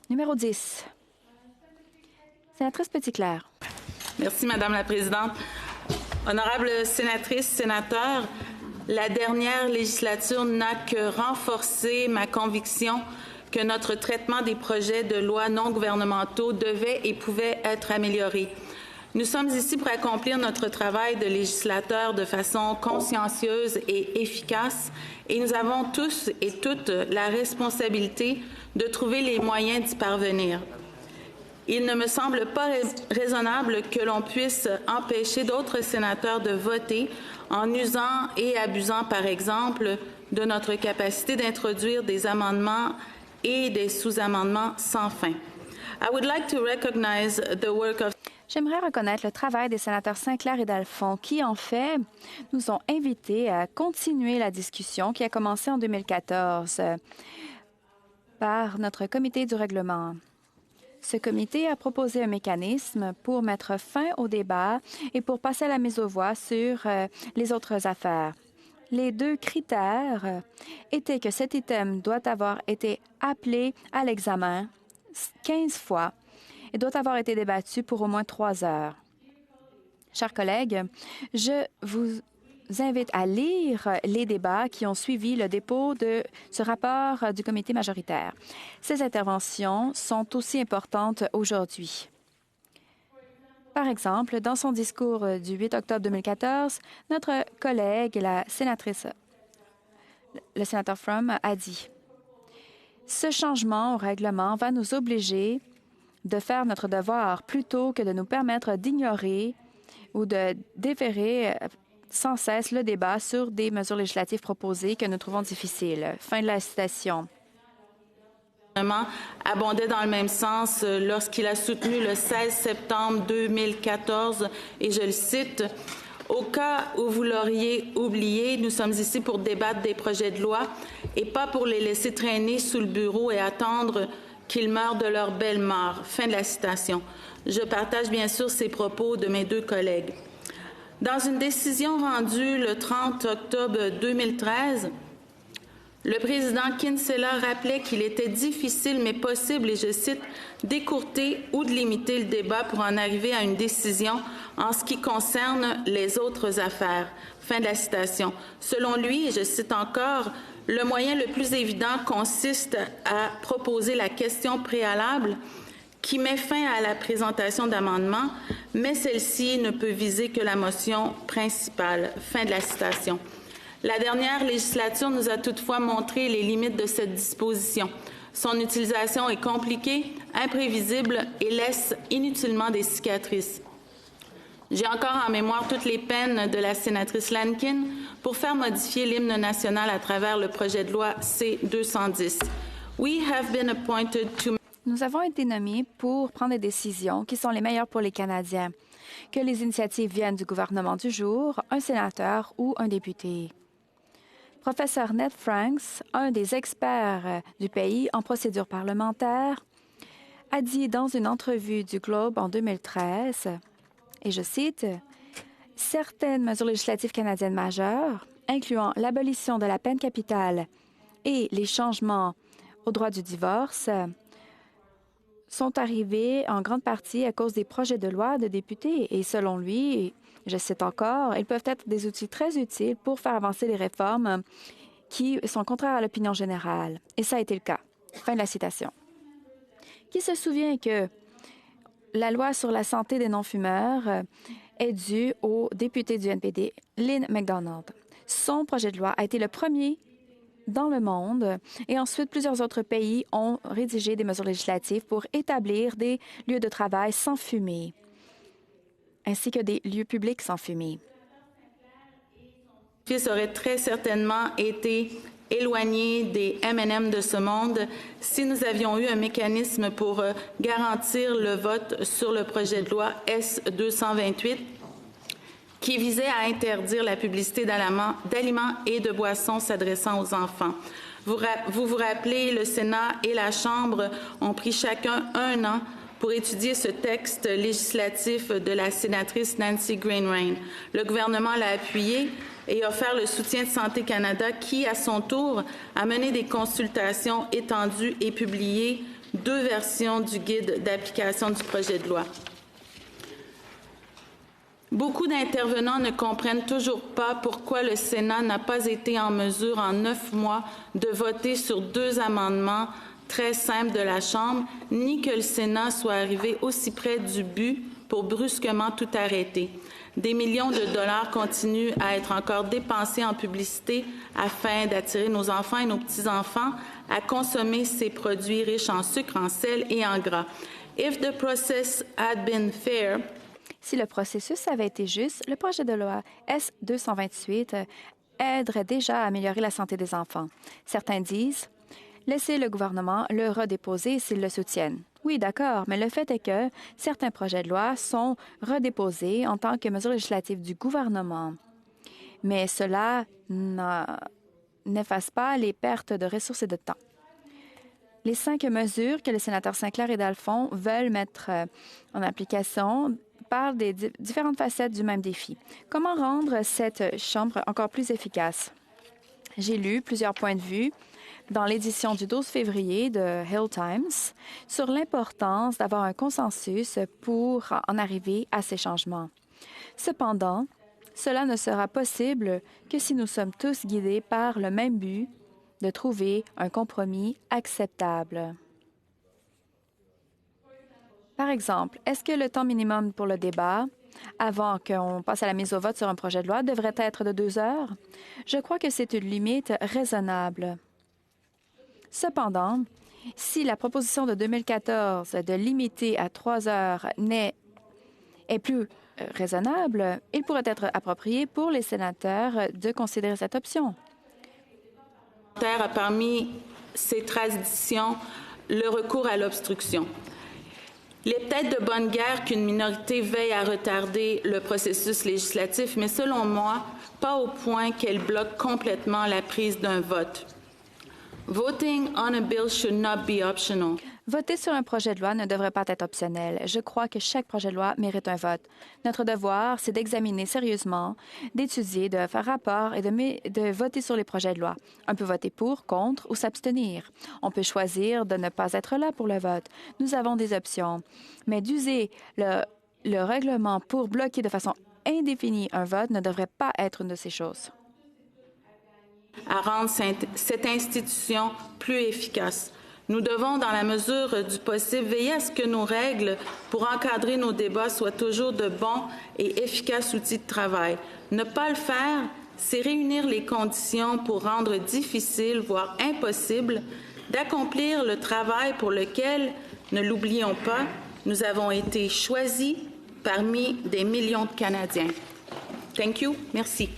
Numéro 10. Sénatrice Petitclerc. Merci, Madame la Présidente. Honorables sénatrices, sénateurs, la dernière législature n'a que renforcé ma conviction que notre traitement des projets de loi non gouvernementaux devait et pouvait être amélioré. Nous sommes ici pour accomplir notre travail de législateur de façon consciencieuse et efficace, et nous avons tous et toutes la responsabilité de trouver les moyens d'y parvenir. Il ne me semble pas raisonnable que l'on puisse empêcher d'autres sénateurs de voter en usant et abusant, par exemple, de notre capacité d'introduire des amendements et des sous-amendements sans fin. I would like to recognize the work of... J'aimerais reconnaître le travail des sénateurs Sinclair et Dalphond qui, en fait, nous ont invités à continuer la discussion qui a commencé en 2014 par notre comité du règlement. Ce comité a proposé un mécanisme pour mettre fin au débat et pour passer à la mise aux voix sur les autres affaires. Les deux critères étaient que cet item doit avoir été appelé à l'examen 15 fois et doit avoir été débattu pour au moins 3 heures. Chers collègues, je vous invite à lire les débats qui ont suivi le dépôt de ce rapport du comité majoritaire. Ces interventions sont aussi importantes aujourd'hui. Par exemple, dans son discours du 8 octobre 2014, notre collègue, la sénatrice, le sénateur Frum, a dit « Ce changement au règlement va nous obliger de faire notre devoir plutôt que de nous permettre d'ignorer ou de déférer sans cesse le débat sur des mesures législatives proposées que nous trouvons difficiles. » Fin de la citation. Le gouvernement abondait dans le même sens lorsqu'il a soutenu le 16 septembre 2014, et je le cite, « Au cas où vous l'auriez oublié, nous sommes ici pour débattre des projets de loi et pas pour les laisser traîner sous le bureau et attendre qu'ils meurent de leur belle mort. » Fin de la citation. Je partage bien sûr ces propos de mes deux collègues. Dans une décision rendue le 30 octobre 2013, le président Kinsella rappelait qu'il était difficile mais possible, et je cite, « d'écourter ou de limiter le débat pour en arriver à une décision en ce qui concerne les autres affaires. » Fin de la citation. Selon lui, et je cite encore, « le moyen le plus évident consiste à proposer la question préalable qui met fin à la présentation d'amendements, mais celle-ci ne peut viser que la motion principale. » Fin de la citation. La dernière législature nous a toutefois montré les limites de cette disposition. Son utilisation est compliquée, imprévisible et laisse inutilement des cicatrices. J'ai encore en mémoire toutes les peines de la sénatrice Lankin pour faire modifier l'hymne national à travers le projet de loi C-210. We have been appointed to... Nous avons été nommés pour prendre des décisions qui sont les meilleures pour les Canadiens, que les initiatives viennent du gouvernement du jour, un sénateur ou un député. Professeur Ned Franks, un des experts du pays en procédure parlementaire, a dit dans une entrevue du Globe en 2013, et je cite, « Certaines mesures législatives canadiennes majeures, incluant l'abolition de la peine capitale et les changements au droit du divorce, sont arrivées en grande partie à cause des projets de loi de députés. Et selon lui, je cite encore, ils peuvent être des outils très utiles pour faire avancer les réformes qui sont contraires à l'opinion générale. » Et ça a été le cas. Fin de la citation. Qui se souvient que la loi sur la santé des non-fumeurs est due au député du NPD, Lynn McDonald. Son projet de loi a été le premier dans le monde et ensuite plusieurs autres pays ont rédigé des mesures législatives pour établir des lieux de travail sans fumée, ainsi que des lieux publics sans fumée. Fils aurait très certainement été éloigné des M&M de ce monde si nous avions eu un mécanisme pour garantir le vote sur le projet de loi S-228 qui visait à interdire la publicité d'aliments et de boissons s'adressant aux enfants. Vous vous rappelez, le Sénat et la Chambre ont pris chacun 1 an pour étudier ce texte législatif de la sénatrice Nancy Greenrain. Le gouvernement l'a appuyé et a offert le soutien de Santé Canada qui, à son tour, a mené des consultations étendues et publié 2 versions du guide d'application du projet de loi. Beaucoup d'intervenants ne comprennent toujours pas pourquoi le Sénat n'a pas été en mesure en 9 mois de voter sur 2 amendements très simples de la Chambre, ni que le Sénat soit arrivé aussi près du but pour brusquement tout arrêter. Des millions de dollars continuent à être encore dépensés en publicité afin d'attirer nos enfants et nos petits-enfants à consommer ces produits riches en sucre, en sel et en gras. If the process had been fair, si le processus avait été juste, le projet de loi S-228 aiderait déjà à améliorer la santé des enfants. Certains disent « Laissez le gouvernement le redéposer s'ils le soutiennent ». Oui, d'accord, mais le fait est que certains projets de loi sont redéposés en tant que mesure législative du gouvernement. Mais cela n'efface pas les pertes de ressources et de temps. Les 5 mesures que les sénateurs Sinclair et Dalphond veulent mettre en application parlent des différentes facettes du même défi. Comment rendre cette Chambre encore plus efficace? J'ai lu plusieurs points de vue dans l'édition du 12 février de Hill Times sur l'importance d'avoir un consensus pour en arriver à ces changements. Cependant, cela ne sera possible que si nous sommes tous guidés par le même but de trouver un compromis acceptable. Par exemple, est-ce que le temps minimum pour le débat, avant qu'on passe à la mise au vote sur un projet de loi, devrait être de 2 heures? Je crois que c'est une limite raisonnable. Cependant, si la proposition de 2014 de limiter à 3 heures est plus raisonnable, il pourrait être approprié pour les sénateurs de considérer cette option. A parmi ces traditions le recours à l'obstruction. Il est peut-être de bonne guerre qu'une minorité veille à retarder le processus législatif, mais selon moi, pas au point qu'elle bloque complètement la prise d'un vote. Voting on a bill should not be optional. Voter sur un projet de loi ne devrait pas être optionnel. Je crois que chaque projet de loi mérite un vote. Notre devoir, c'est d'examiner sérieusement, d'étudier, de faire rapport et de voter sur les projets de loi. On peut voter pour, contre ou s'abstenir. On peut choisir de ne pas être là pour le vote. Nous avons des options. Mais d'user le règlement pour bloquer de façon indéfinie un vote ne devrait pas être une de ces choses. À rendre cette institution plus efficace. Nous devons, dans la mesure du possible, veiller à ce que nos règles pour encadrer nos débats soient toujours de bons et efficaces outils de travail. Ne pas le faire, c'est réunir les conditions pour rendre difficile, voire impossible, d'accomplir le travail pour lequel, ne l'oublions pas, nous avons été choisis parmi des millions de Canadiens. Thank you. Merci.